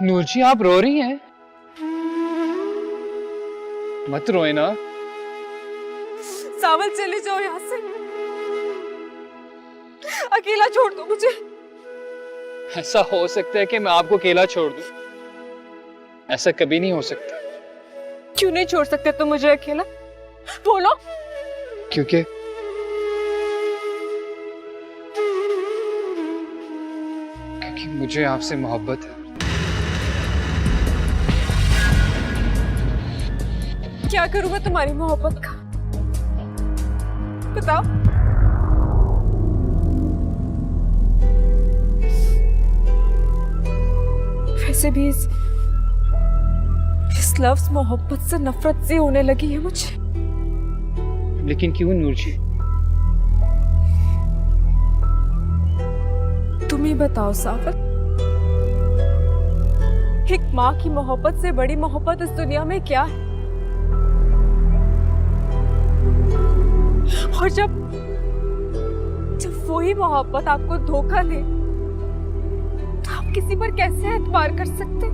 नूर जी, आप रो रही हैं? मत रोए ना। सावल, चले जाओ यहाँ से, अकेला छोड़ दो मुझे। ऐसा हो सकता है कि मैं आपको अकेला छोड़ दूं? ऐसा कभी नहीं हो सकता। क्यों नहीं छोड़ सकते तुम मुझे अकेला? बोलो। क्योंकि मुझे आपसे मोहब्बत है। क्या करूं मैं तुम्हारी मोहब्बत का, बताओ। वैसे भी इस लफ्ज मोहब्बत से नफरत सी होने लगी है मुझे। लेकिन क्यों नूर जी? तुम ही बताओ सावर, एक माँ की मोहब्बत से बड़ी मोहब्बत इस दुनिया में क्या है? और जब वही मोहब्बत आपको धोखा दे, तो आप किसी पर कैसे एतबार कर सकते?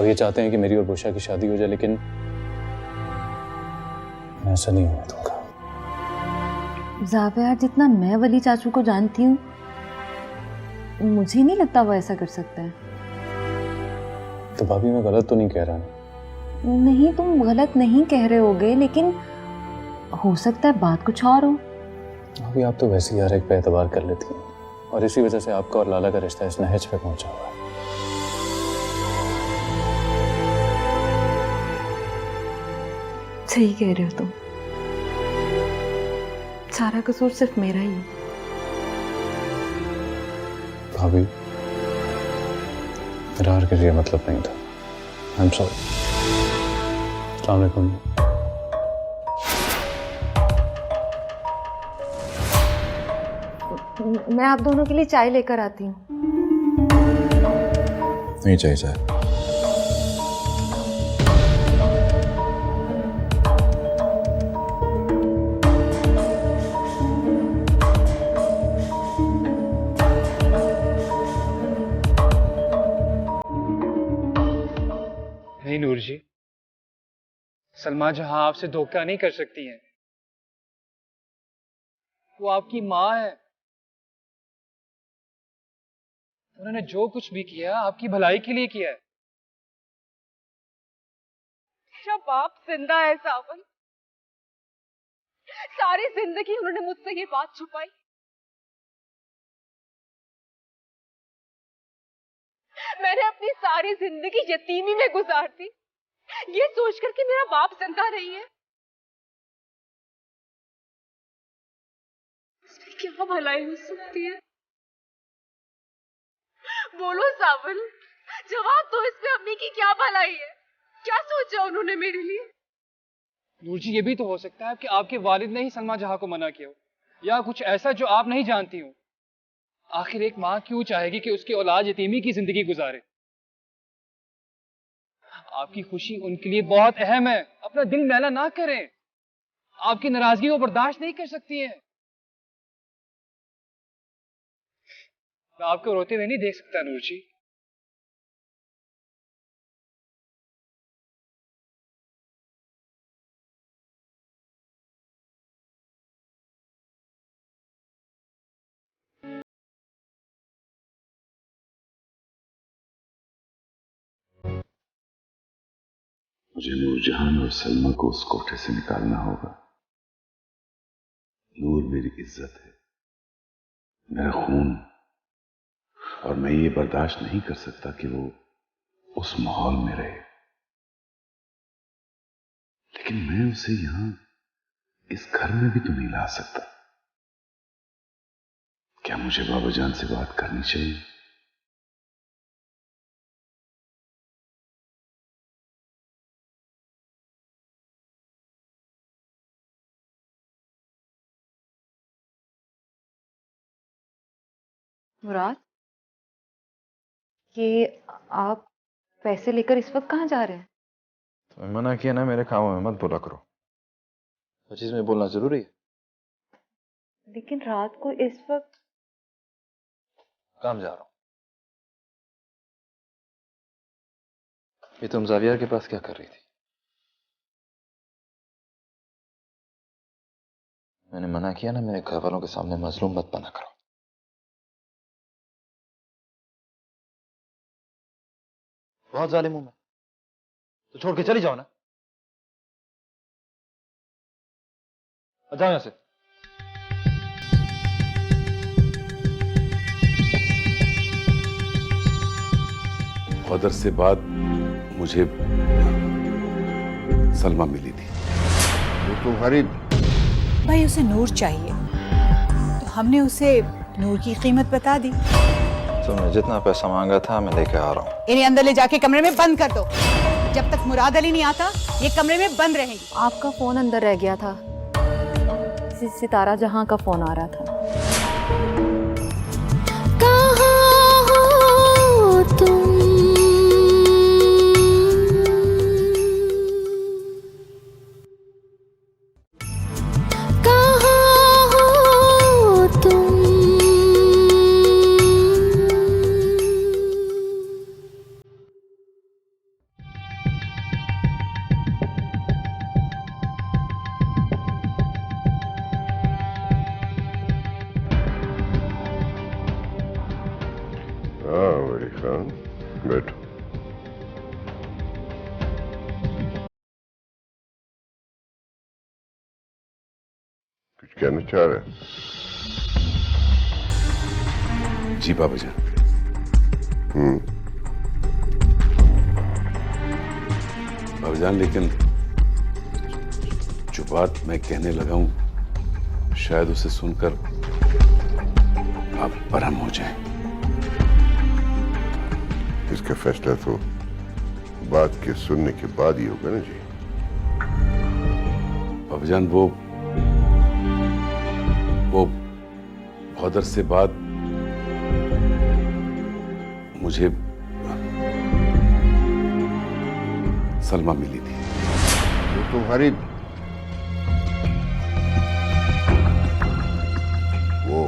ये चाहते हैं कि मेरी और बुशा की शादी हो जाए, लेकिन मैं ऐसा नहीं होने दूंगा। ज़ाबिया, जितना मैं वली चाचू को जानती हूँ, मुझे नहीं लगता वो ऐसा कर सकता है। तो भाभी, मैं गलत तो नहीं कह रहा ना? नहीं, तुम गलत नहीं कह रहे होगे, लेकिन हो सकता है बात कुछ और हो। भाभी, आप तो वैसे ही हर एक पे एतबार कर लेती हैं, और इसी वजह से आपका और लाला का रिश्ता इस नहज पे पहुंचा हुआ है। सही कह रहे हो तुम, सारा कसूर सिर्फ मेरा ही है। भाभी, मेरा और किसी का मतलब नहीं था। I am sorry. अस्सलाम वालेकुम। मैं आप दोनों के लिए चाय लेकर आती हूँ। नहीं चाहिए चाय। नहीं नूर जी, सलमा जहां आपसे धोखा नहीं कर सकती हैं। वो आपकी माँ है। उन्होंने जो कुछ भी किया आपकी भलाई के लिए किया है। मेरा बाप जिंदा है सावन, सारी जिंदगी उन्होंने मुझसे ये बात छुपाई। मैंने अपनी सारी जिंदगी यतीमी में गुजार दी, ये सोचकर कि मेरा बाप जिंदा नहीं है। इसमें क्या भलाई हो सकती है? बोलो सावन, जवाब दो, इसमें अम्मी की क्या भलाई है? क्या सोचा उन्होंने मेरे लिए? नूर जी, ये भी तो हो सकता है कि आपके वालिद ने ही सलमा जहां को मना किया हो, या कुछ ऐसा जो आप नहीं जानती हो। आखिर एक माँ क्यों चाहेगी कि उसकी औलाद यतीमी की जिंदगी गुजारे? आपकी खुशी उनके लिए बहुत अहम है। अपना दिल मैला ना करें। आपकी नाराजगी को बर्दाश्त नहीं कर सकती हैं। मैं आपको रोते हुए नहीं देख सकता नूर जी। मुझे नूरजहान और सलमा को उस कोठे से निकालना होगा। नूर मेरी इज्जत है, मेरा खून, और मैं ये बर्दाश्त नहीं कर सकता कि वो उस माहौल में रहे। लेकिन मैं उसे यहां इस घर में भी तो नहीं ला सकता। क्या मुझे बाबाजान से बात करनी चाहिए? मुराद, ये आप पैसे लेकर इस वक्त कहाँ जा रहे हैं? तो मना किया ना, मेरे कामों में मत बोला करो। हर चीज में बोलना जरूरी है। लेकिन रात को इस वक्त काम जा रहा हूं। ये तुम जावियर के पास क्या कर रही थी? मैंने मना किया ना, मेरे घर वालों के सामने मजलूम मत बना करो। बहुत जालिम हूं मैं, तो छोड़ के चली जाओ ना। जाओ यहां से। गदर से बाद मुझे सलमा मिली थी। वो तुम्हारी भाई, उसे नूर चाहिए तो हमने उसे नूर की कीमत बता दी। तुमने जितना पैसा मांगा था मैं लेके आ रहा हूँ। इन्हें अंदर ले जाके कमरे में बंद कर दो। जब तक मुराद अली नहीं आता ये कमरे में बंद रहेंगी। आपका फोन अंदर रह गया था, सितारा जहां का फोन आ रहा था। कहाँ हो तुम? कहाँ हो तुम? हाँ मेरी खान, बैठो। कुछ कहना चाह रहे? जी बाबाजान। बाबाजान, लेकिन जो बात मैं कहने लगा हूं शायद उसे सुनकर आप बरहम हो जाएं। इसका फैसला तो बात के सुनने के बाद ही होगा ना जी। बाबाजान, वो गदर से बाद मुझे सलमा मिली थी। वो तुम्हारी वो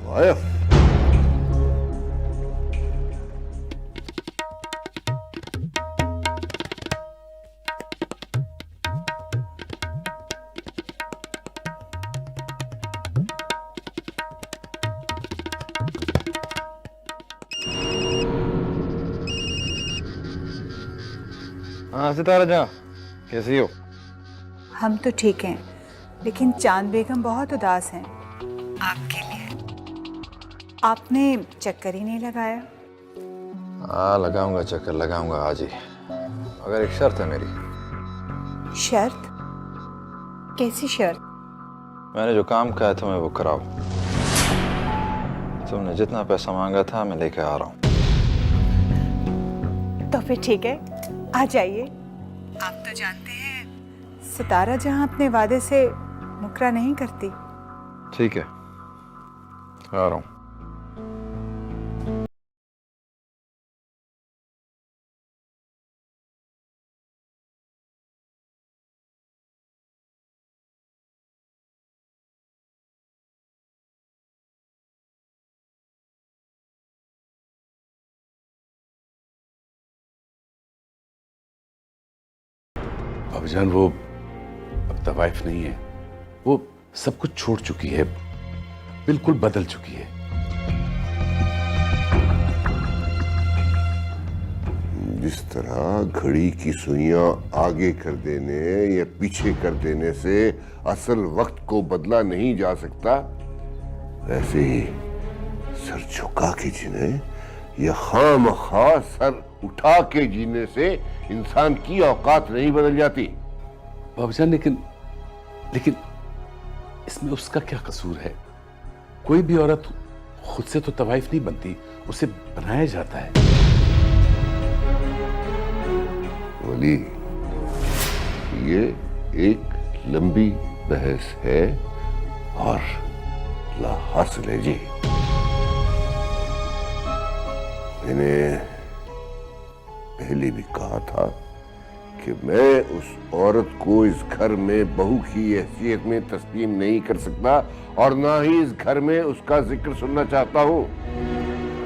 वाइफ? हाँ सितारा जहाँ, कैसी हो? हम तो ठीक हैं, लेकिन चांद बेगम बहुत उदास हैं आपके लिए। आपने चक्कर ही नहीं लगाया। हाँ लगाऊंगा चक्कर, लगाऊंगा आज ही, मगर एक शर्त है मेरी। शर्त? कैसी शर्त? मैंने जो काम कहा तुम्हें वो कराओ। तुमने जितना पैसा मांगा था मैं लेके आ रहा हूँ। तो फिर ठीक है, आ जाइए। आप तो जानते हैं सितारा जहां अपने वादे से मुकरा नहीं करती। ठीक है, आ रहा हूँ। बाबाजान, वो अब तवाइफ नहीं है। वो सब कुछ छोड़ चुकी है, बिल्कुल बदल चुकी है। जिस तरह घड़ी की सुइयां आगे कर देने या पीछे कर देने से असल वक्त को बदला नहीं जा सकता, वैसे ही सर झुका के जीने या खामखा सर उठा के जीने से इंसान की औकात नहीं बदल जाती। बाबूजान लेकिन लेकिन इसमें उसका क्या कसूर है? कोई भी औरत खुद से तो तवाइफ नहीं बनती, उसे बनाया जाता है। वली, ये एक लंबी बहस है और ला हासिल है जी। मैंने पहले भी कहा था कि मैं उस औरत को इस घर में बहू की हैसियत में तस्लीम नहीं कर सकता और ना ही इस घर में उसका जिक्र सुनना चाहता हूं।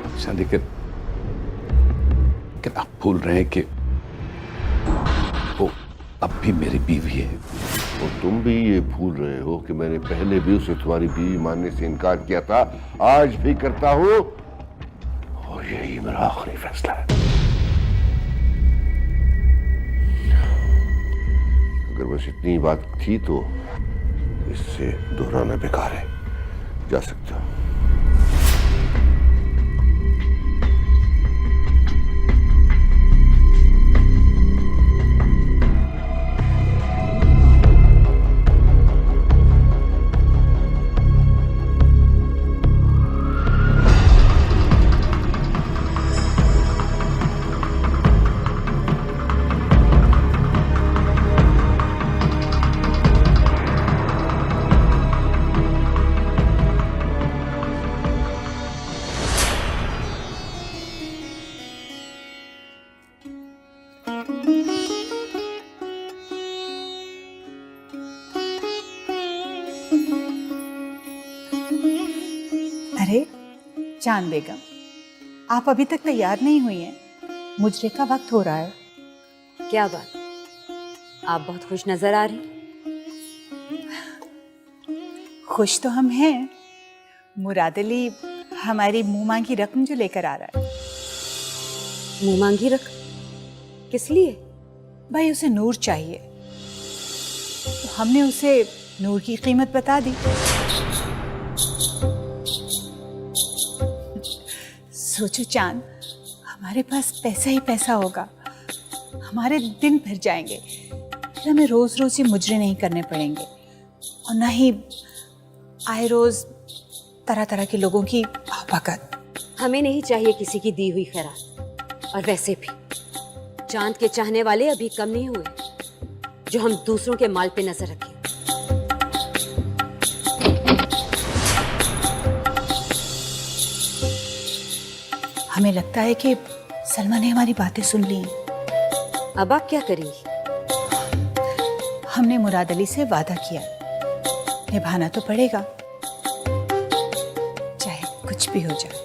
अच्छा, लेकिन आप भूल रहे हैं कि वो अब भी मेरी बीवी है। और तुम भी ये भूल रहे हो कि मैंने पहले भी उसे तुम्हारी बीवी मानने से इनकार किया था, आज भी करता हूं और यही मेरा आखिरी फैसला है। अगर बस इतनी बात थी तो इससे दोहराना बेकार है। जा सकते हो। अरे चांद बेगम, आप अभी तक तैयार नहीं हुई हैं। मुजरे का वक्त हो रहा है। क्या बात, आप बहुत खुश नजर आ रही। खुश तो हम हैं। मुराद अली हमारी मुंह मांगी रकम जो लेकर आ रहा है। मुंह मांगी रकम किस लिए? भाई उसे नूर चाहिए, तो हमने उसे नूर की कीमत बता दी। सोचो चांद, हमारे पास पैसा ही पैसा होगा, हमारे दिन भर जाएंगे, फिर हमें रोज रोज ये मुजरे नहीं करने पड़ेंगे और ना ही आए रोज तरह तरह के लोगों की भगत। हमें नहीं चाहिए किसी की दी हुई खैरात। और वैसे भी चांद के चाहने वाले अभी कम नहीं हुए जो हम दूसरों के माल पे नजर रखें। हमें लगता है कि सलमा ने हमारी बातें सुन ली। अब आप क्या करेंगी? हमने मुराद अली से वादा किया, निभाना तो पड़ेगा, चाहे कुछ भी हो जाए।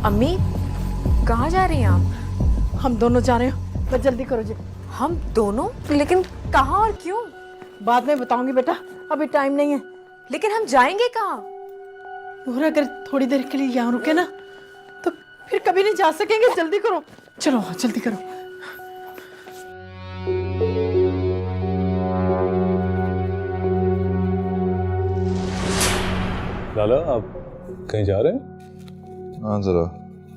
अम्मी, कहाँ जा रही हैं आप? हम दोनों जा रहे हो, बस जल्दी करो जी। हम दोनों? लेकिन कहाँ और क्यों? बाद में बताऊंगी बेटा, अभी टाइम नहीं है। लेकिन हम जाएंगे कहाँ? और अगर थोड़ी देर के लिए यहाँ रुके ना तो फिर कभी नहीं जा सकेंगे। जल्दी करो, चलो जल्दी करो। लाला, आप कहीं जा रहे हैं? हाँ, जरा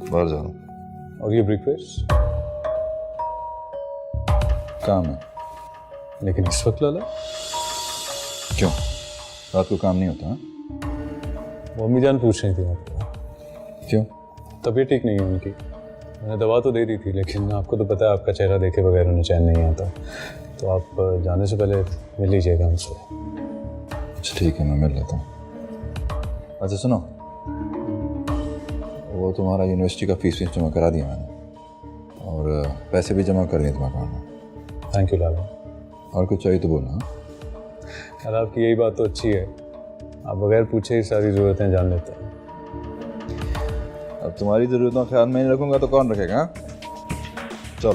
बाहर जा रहा हूँ। और ये ब्रेकफास्ट? काम है। लेकिन इस वक्त लाला? क्यों, रात को काम नहीं होता? हाँ, वो अम्मी जान पूछ रही थी आपको। क्यों? तबीयत ठीक नहीं है उनकी। मैंने दवा तो दे दी थी, लेकिन आपको तो पता है आपका चेहरा देखे बगैर उन्हें चैन नहीं आता। तो आप जाने से पहले मिल लीजिएगा हमसे। अच्छा ठीक है, मैं मिल लेता हूँ। अच्छा सुनो, वो तुम्हारा यूनिवर्सिटी का फीस जमा करा दिया मैंने, और पैसे भी जमा कर दिए तुम्हारे अकाउंट में। थैंक यू लाला। और कुछ चाहिए तो बोलना। यार आपकी यही बात तो अच्छी है, आप बगैर पूछे ही सारी ज़रूरतें जान लेते हैं। अब तुम्हारी ज़रूरतों का ख्याल मैं नहीं रखूंगा तो कौन रखेगा? हाँ? चलो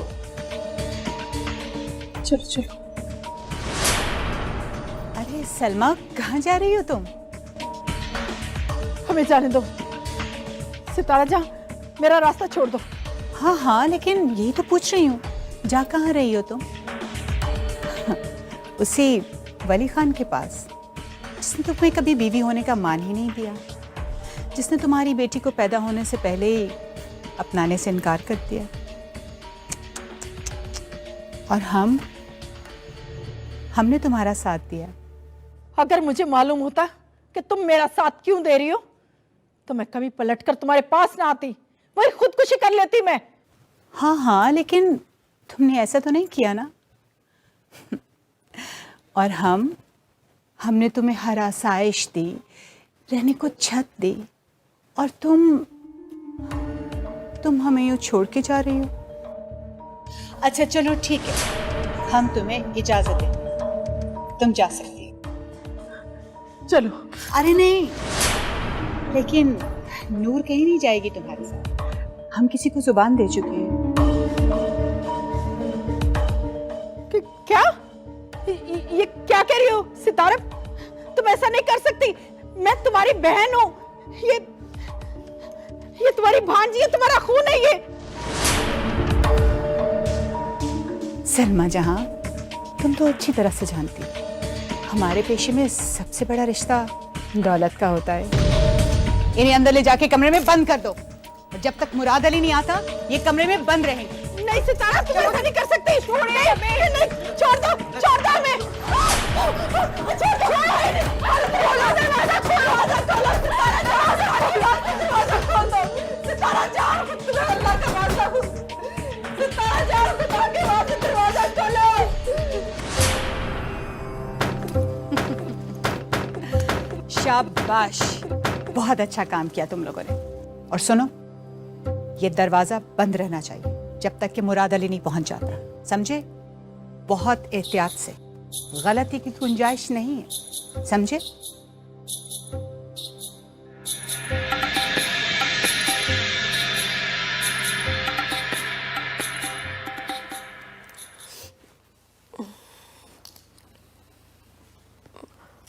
चलो चलो। अरे सलमा, कहाँ जा रही हो तुम? हमें जाने दो सितारा जहाँ, मेरा रास्ता छोड़ दो। हाँ हाँ, लेकिन यही तो पूछ रही हूँ, जा कहाँ रही हो तुम? उसी वली खान के पास, जिसने तुम्हें कभी बीवी होने का मान ही नहीं दिया, जिसने तुम्हारी बेटी को पैदा होने से पहले ही अपनाने से इनकार कर दिया। और हमने तुम्हारा साथ दिया। अगर मुझे मालूम होता कि तुम मेरा साथ क्यों दे रही हो तो मैं कभी पलटकर तुम्हारे पास ना आती, वही खुदकुशी कर लेती मैं। हाँ हाँ, लेकिन तुमने ऐसा तो नहीं किया ना। और हमने तुम्हें हर आसाइश दी, रहने को छत दी, और तुम हमें यूं छोड़ के जा रही हो। अच्छा चलो ठीक है, हम तुम्हें इजाजत दें, तुम जा सकती हो। चलो। अरे नहीं, लेकिन नूर कहीं नहीं जाएगी तुम्हारे साथ। हम किसी को जुबान दे चुके हैं। क्या? ये क्या कह रही हो सितारा? तुम ऐसा नहीं कर सकती, मैं तुम्हारी बहन हूँ। ये तुम्हारी भांजी है, तुम्हारा खून है ये। सलमा जहां, तुम तो अच्छी तरह से जानती हो, हमारे पेशे में सबसे बड़ा रिश्ता दौलत का होता है। इन्हें अंदर ले जाके कमरे में बंद कर दो, और जब तक मुराद अली नहीं आता ये कमरे में बंद रहेंगे। नहीं सितारा, तुम ऐसा नहीं कर सकती। नहीं, छोड़ दो हमें। सितारा जाओ, तुम्हें अल्लाह का वास्ता हूँ। सितारा जाओ, खुदा के वास्ते दरवाजा खोलो। शाबाश, बहुत अच्छा काम किया तुम लोगों ने। और सुनो, ये दरवाजा बंद रहना चाहिए जब तक कि मुराद अली नहीं पहुंच जाता, समझे? बहुत एहतियात से, गलती की गुंजाइश नहीं है, समझे?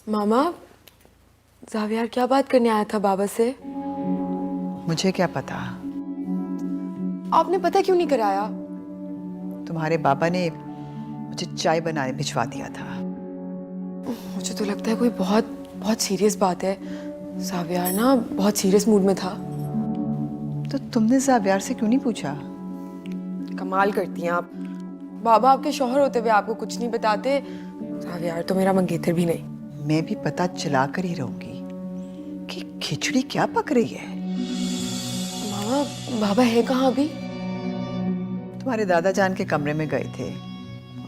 मामा, जावियार क्या बात करने आया था बाबा से? मुझे क्या पता। आपने पता क्यों नहीं कराया? तुम्हारे बाबा ने मुझे चाय बनाने भिजवा दिया था। मुझे तो लगता है कोई बहुत बहुत सीरियस बात है। जावियार ना बहुत सीरियस मूड में था। तो तुमने जावियार से क्यों नहीं पूछा? कमाल करती हैं आप। बाबा आपके शौहर होते हुए आपको कुछ नहीं बताते। जावियार तो मेरा मंगेतर भी नहीं। मैं भी पता चला कर ही रहूंगी कि खिचड़ी क्या पक रही है। मामा, बाबा है कहाँ अभी? तुम्हारे दादा जान के कमरे में गए थे,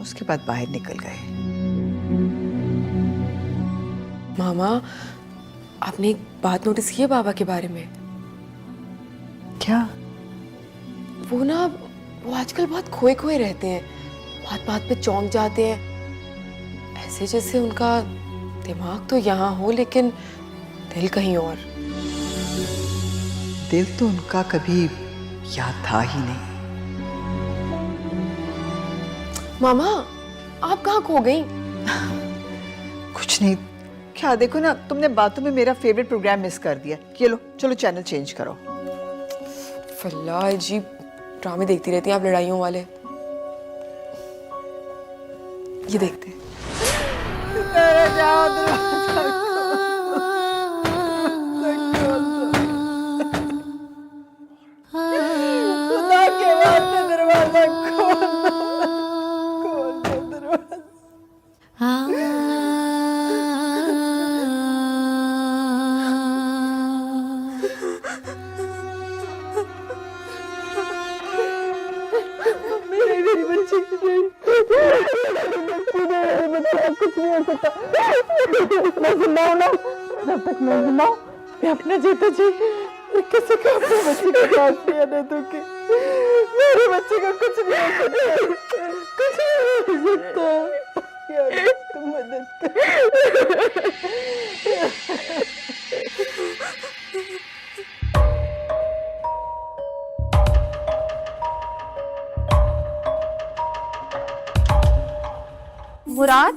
उसके बाद बाहर निकल गए। मामा, आपने एक बात नोटिस की है बाबा के बारे में? क्या? वो आजकल बहुत खोए खोए रहते हैं, बात बात पे चौंक जाते हैं, ऐसे जैसे उनका दिमाग तो यहाँ हो लेकिन दिल कहीं और। दिल तो उनका कभी याद था ही नहीं। मामा, आप कहाँ खो गई? कुछ नहीं, क्या देखो ना, तुमने बातों में मेरा फेवरेट प्रोग्राम मिस कर दिया। ये लो, चलो चैनल चेंज करो। फल्ला, अजीब ड्रामे देखती रहती हैं आप, लड़ाइयों वाले। ये देखते हैं। खुदा के वास्ते दरवाजा खोल दो दरवाजा। मेरी बच्ची कुछ नहीं हो सकता। मैं जिंदा हूं ना, जब तक मैं जिंदा हूं मैं अपने जीते जी किसी को अपने बच्चे को पास नहीं आने दूंगी। मेरे बच्चे को कुछ नहीं हो सकता, कुछ नहीं हो सकता। यार तुम मदद कर। मुराद,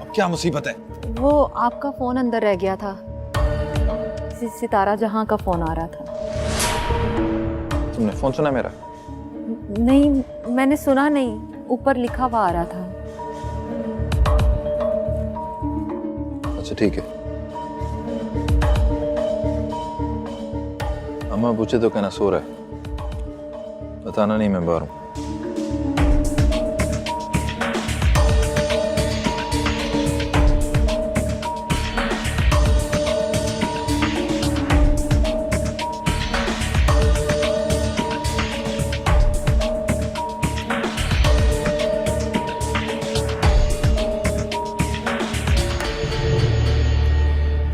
अब क्या मुसीबत है? वो आपका फोन अंदर रह गया था। सितारा जहां का फोन आ रहा था। तुमने फोन सुना मेरा? नहीं, मैंने सुना नहीं, ऊपर लिखा हुआ आ रहा था। अच्छा ठीक है। अम्मा पूछे तो कहना सो रहा है, बताना नहीं मैं बाहर हूं।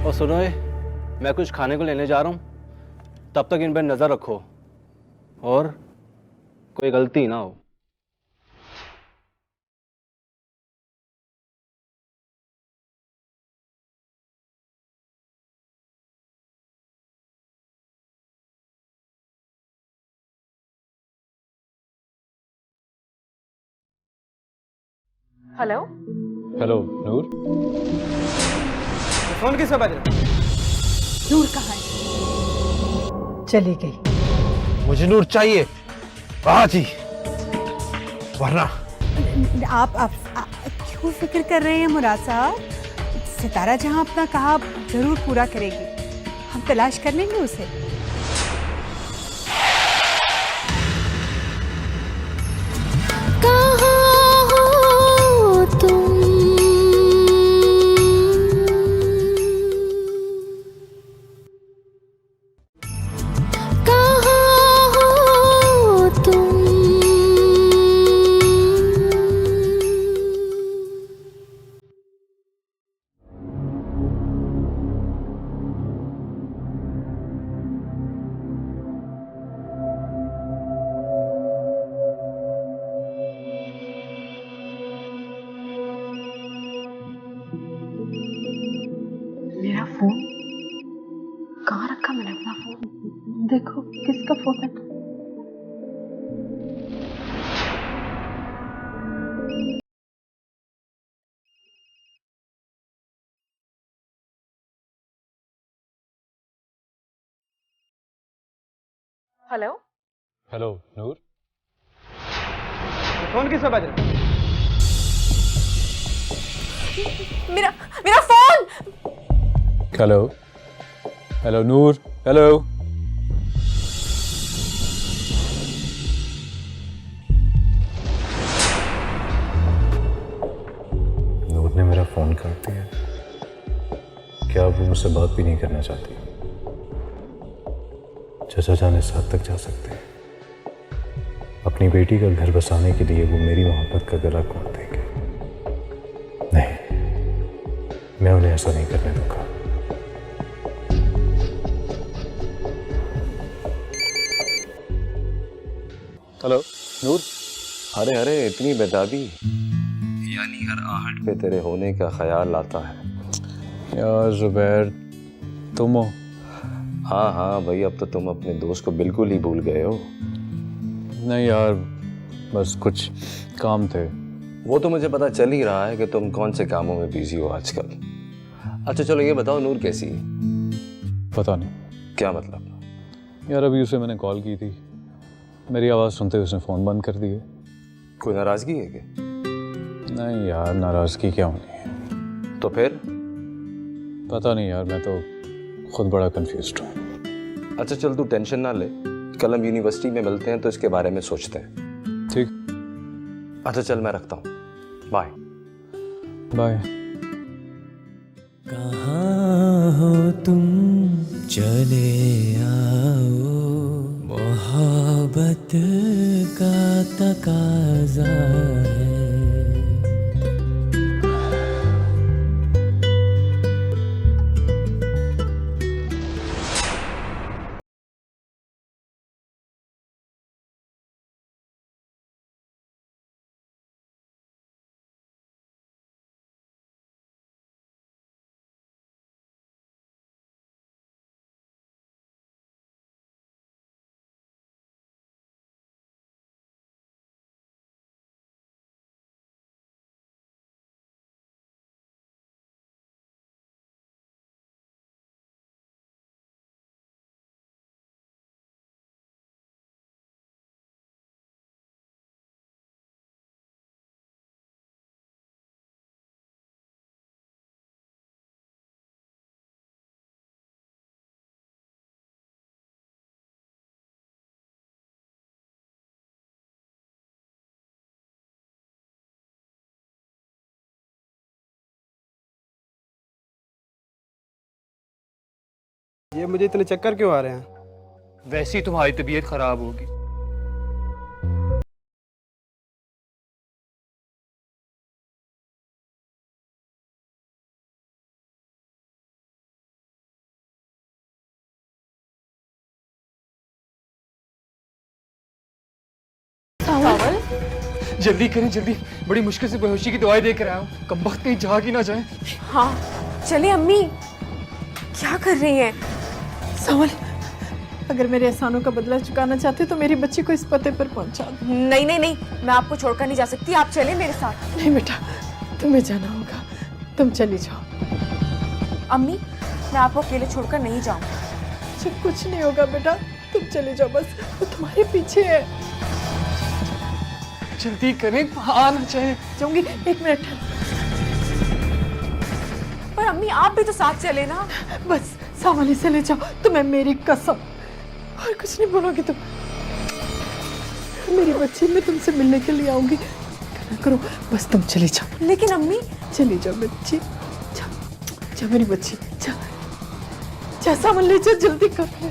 और सुनो, मैं कुछ खाने को लेने जा रहा हूँ, तब तक इन पर नजर रखो और कोई गलती ना हो। हेलो हेलो नूर। फोन किसका बज रहा है? नूर कहाँ है? चली गई। मुझे नूर चाहिए आज ही, वरना आप क्यों फिक्र कर रहे हैं मुराद साहब? सितारा जहां अपना कहा जरूर पूरा करेगी, हम तलाश कर लेंगे उसे। कहाँ हो तुम? कहाँ हो तुम? मेरा फोन कहाँ रखा मैंने अपना फोन? देखो किसका फोन है। हेलो हेलो नूर। फोन किसका बज रहा है? मेरा मेरा फोन। हेलो हेलो नूर। हेलो। नूर ने मेरा फोन काट दिया। क्या वो मुझसे बात भी नहीं करना चाहती? चचा जान इस हद तक जा सकते हैं। अपनी बेटी का घर बसाने के लिए वो मेरी मोहब्बत का गला घोंट देंगे। नहीं, मैं उन्हें ऐसा नहीं करने दूंगा। हेलो नूर। अरे अरे इतनी बेताबी, यानी हर आहट पे तेरे होने का ख्याल आता है। यार जुबैर, तुम हो? हाँ हाँ भाई, अब तो तुम अपने दोस्त को बिल्कुल ही भूल गए हो। नहीं यार, बस कुछ काम थे। वो तो मुझे पता चल ही रहा है कि तुम कौन से कामों में बिजी हो आजकल। अच्छा चलो ये बताओ, नूर कैसी है? पता नहीं। क्या मतलब? यार अभी उसे मैंने कॉल की थी, मेरी आवाज़ सुनते ही उसने फ़ोन बंद कर दिया। कोई नाराज़गी है क्या? नहीं यार, नाराज़गी क्या होनी है। तो फिर? पता नहीं यार, मैं तो खुद बड़ा कंफ्यूज्ड हूँ। अच्छा चल तू टेंशन ना ले, कल हम यूनिवर्सिटी में मिलते हैं तो इसके बारे में सोचते हैं। ठीक। अच्छा चल मैं रखता हूँ, बाय बाय। कहाँ हो तुम, चले आओ, मोहब्बत का तकाज़ा है। ये मुझे इतने चक्कर क्यों आ रहे हैं? वैसे ही तुम्हारी तबीयत खराब होगी। जल्दी करें जल्दी, बड़ी मुश्किल से बेहोशी की दवाई देकर आया हूँ, कम वक्त कहीं जाग ही ना जाए। हाँ चले अम्मी, क्या कर रही हैं? सावल, अगर मेरे एहसानों का बदला चुकाना चाहते तो मेरी बच्ची को इस पते पर पहुंचा दो। नहीं नहीं नहीं, मैं आपको छोड़कर नहीं जा सकती, आप चले मेरे साथ। नहीं बेटा, तुम्हें जाना होगा, तुम चली जाओ। अम्मी, मैं आपको अकेले छोड़कर नहीं जाऊंगी। जब कुछ नहीं होगा बेटा, तुम चले जाओ, बस वो तुम्हारे पीछे है। जल्दी करें, आना चाहिए। जाऊंगी, 1 मिनट। पर अम्मी आप भी तो साथ चले ना। बस सामने से ले जाओ, तुम्हें मेरी कसम, और कुछ नहीं बोलोगी तुम। मेरी बच्ची, मैं तुमसे मिलने के लिए आऊंगी, करो, बस तुम चली जाओ। लेकिन अम्मी। चली जाओ बच्ची, जा, जा मेरी बच्ची, जा, जा सामने ले जाओ, जल्दी कर।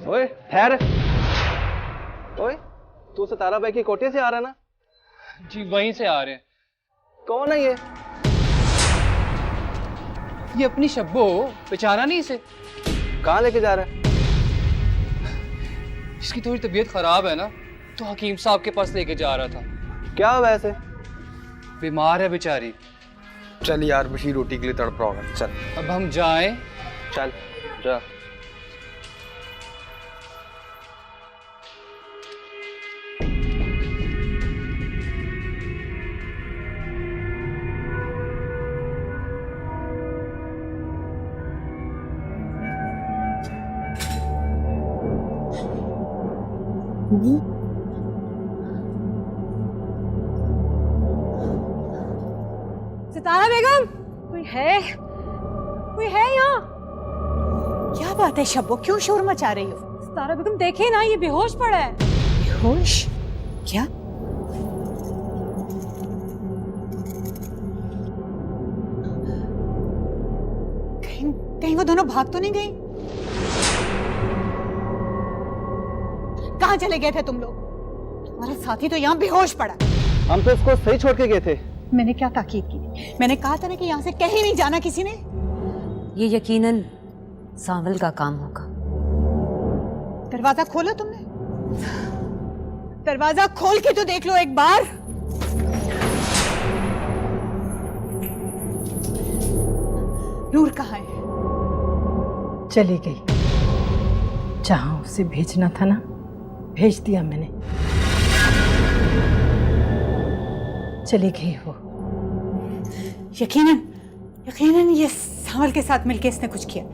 ओए ठहर। ओए तू सितारा भाई की कोठी से आ रहा है ना? जी वहीं से आ रहे हैं। कौन है ये? ये अपनी शब्बो, पहचाना नहीं इसे? कहाँ लेके जा रहा है? इसकी थोड़ी तबीयत खराब है ना, तो हकीम साहब के पास लेके जा रहा था। क्या हुआ ऐसे? बीमार है बेचारी। चल यार, बशीर रोटी के लिए तड़प रहा होगा, चल। अब हम जाएं? चल जा। सितारा बेगम, कोई है? कोई है यहाँ? क्या बात है शब्बो, क्यों शोर मचा रही हो? सितारा बेगम देखे ना, ये बेहोश पड़ा है। बेहोश? क्या? कहीं वो दोनों भाग तो नहीं गई? कहाँ चले गए थे तुम लोग? तुम्हारा साथी तो यहाँ बेहोश पड़ा। हम तो इसको सही छोड़ के गए थे। मैंने क्या ताकीद की? मैंने कहा था ना कि यहाँ से कहीं नहीं जाना किसी ने। ये यकीनन सांवल का काम होगा। दरवाजा खोला तुमने? दरवाजा खोल के तो देख लो एक बार। नूर कहाँ है? चली गई, जहां उसे भेजना था ना, भेज दिया मैंने। चली गई वो। यकीनन ये सांवल के साथ मिलके इसने कुछ किया।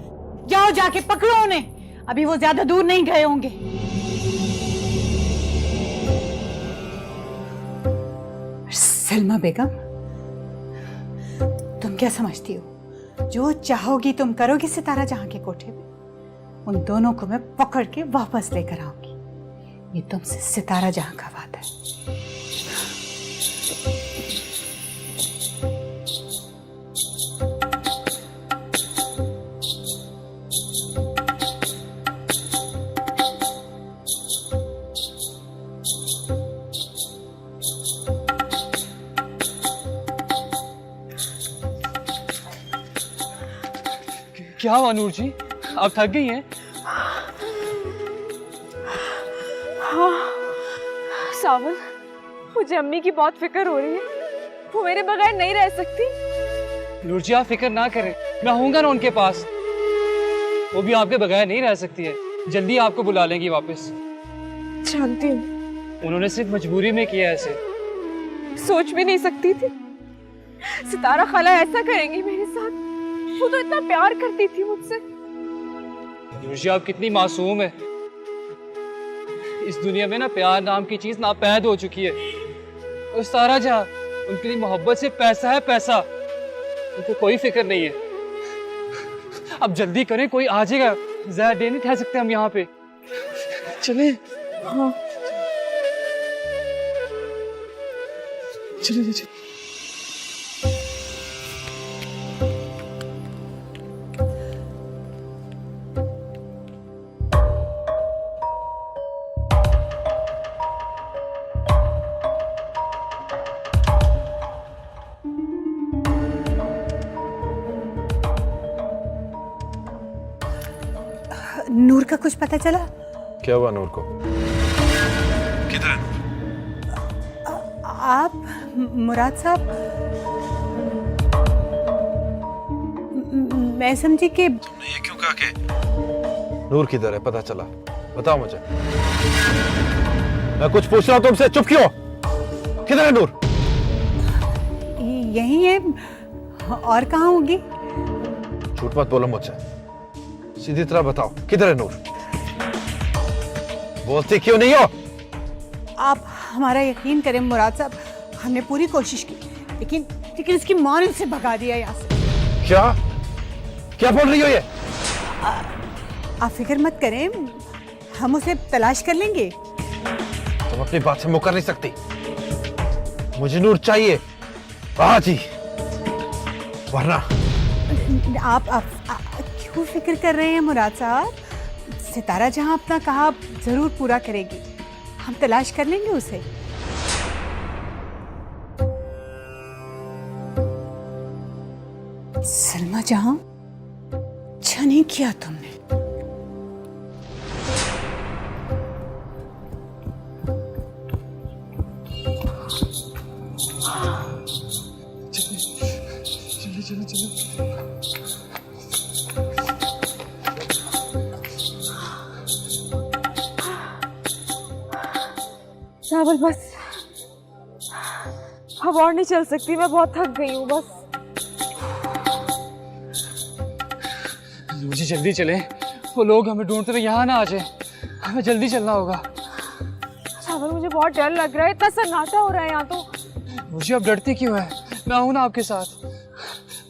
जाओ जाके पकड़ो उन्हें, अभी वो ज्यादा दूर नहीं गए होंगे। सलमा बेगम, तुम क्या समझती हो? जो चाहोगी तुम करोगी सितारा जहां के कोठे में। उन दोनों को मैं पकड़ के वापस लेकर आऊंगी। ये तुमसे सितारा जहां का वादा है। क्या हुआ नूर जी, आप थक गई हैं? हाँ सावल, मुझे अम्मी की बहुत फिक्र हो रही है, वो मेरे बगैर नहीं रह सकती। नूर जी आप फिक्र ना करें, मैं होऊंगा ना उनके पास। वो भी आपके बगैर नहीं रह सकती है, जल्दी आपको बुला लेंगी वापस। जानती हूँ, उन्होंने सिर्फ मजबूरी में किया ऐसे। सोच भी नहीं सकती थी सितारा खाला ऐसा करेंगी मेरे साथ? वो तो इतना प्यार करती थी मुझसे। नूरजी आप कितनी मासूम है। इस दुनिया में ना प्यार नाम की चीज नापैद हो चुकी है। और सारा जहां उनके लिए मोहब्बत से पैसा है, पैसा। उनको कोई फिक्र नहीं है। अब जल्दी करें, कोई आ जाएगा। ज्यादा देर नहीं ठहर सकते हम यहाँ पे। चले। हाँ चलो चलो। नूर का कुछ पता चला? क्या हुआ नूर को? किधर है? आप मुराद साहब, मैं समझी कि तुमने ये क्यों कहा कि नूर किधर है? पता चला? बताओ मुझे। मैं कुछ पूछ रहा हूं तुमसे, चुप क्यों? किधर है नूर? यही है, और कहाँ होगी? झूठ मत बोलो मुझसे, सीधी तरह बताओ, किधर है नूर? बोलती क्यों नहीं हो? आप हमारा यकीन करें मुराद साहब, हमने पूरी कोशिश की, लेकिन उसकी माँ ने उसे भगा दिया यहाँ से। क्या क्या बोल रही हो ये? आप फिक्र मत करें, हम उसे तलाश कर लेंगे। तुम अपनी बात से मुकर नहीं सकती। मुझे नूर चाहिए आज ही, वरना। आप क्यों फिक्र कर रहे हैं मुराद साहब? सितारा जहां अपना कहा जरूर पूरा करेगी, हम तलाश कर लेंगे उसे। सलमा जहां, अच्छा नहीं किया तुमने। चलो चलो चलो। सावर बस, अब और नहीं चल सकती, मैं बहुत थक गई हूँ बस। मुझे जल्दी चले, वो लोग हमें ढूंढते हुए यहाँ ना आ जाए। हमें जल्दी चलना होगा। सावर मुझे बहुत डर लग रहा है, इतना सन्नाटा हो रहा है यहाँ तो। मुझे अब डरती क्यों है? मैं हूं ना आपके साथ।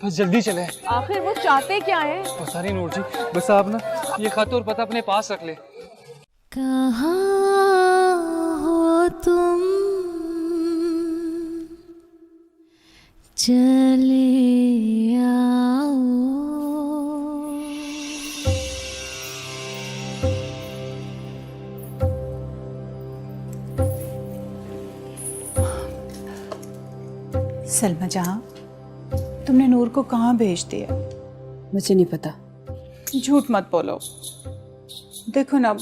बस जल्दी चले। आखिर वो चाहते क्या है? पता नहीं नूर जी, बस आप ना ये खत और पता अपने पास रख ले। कहाँ हो तुम, चले आओ। सलमा जहां, तुमने नूर को कहाँ भेज दिया? मुझे नहीं पता। झूठ मत बोलो। देखो ना,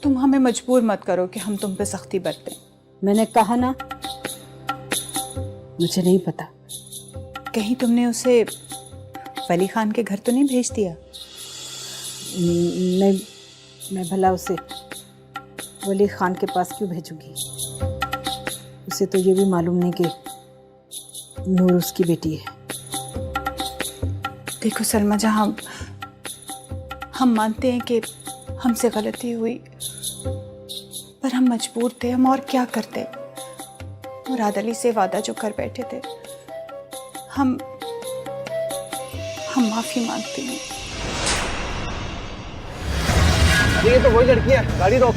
तुम हमें मजबूर मत करो कि हम तुम पे सख्ती बरतें। मैंने कहा ना, मुझे नहीं पता। कहीं तुमने उसे वली खान के घर तो नहीं भेज दिया? नहीं, मैं भला उसे वली खान के पास क्यों भेजूंगी? उसे तो ये भी मालूम नहीं कि नूर उसकी बेटी है। देखो सलमा जहां, हम मानते हैं कि हमसे गलती हुई, पर हम मजबूर थे, हम और क्या करते। मुराद अली से वादा जो कर बैठे थे, हम माफी मांगते हैं। ये तो वही लड़की है, गाड़ी रोक।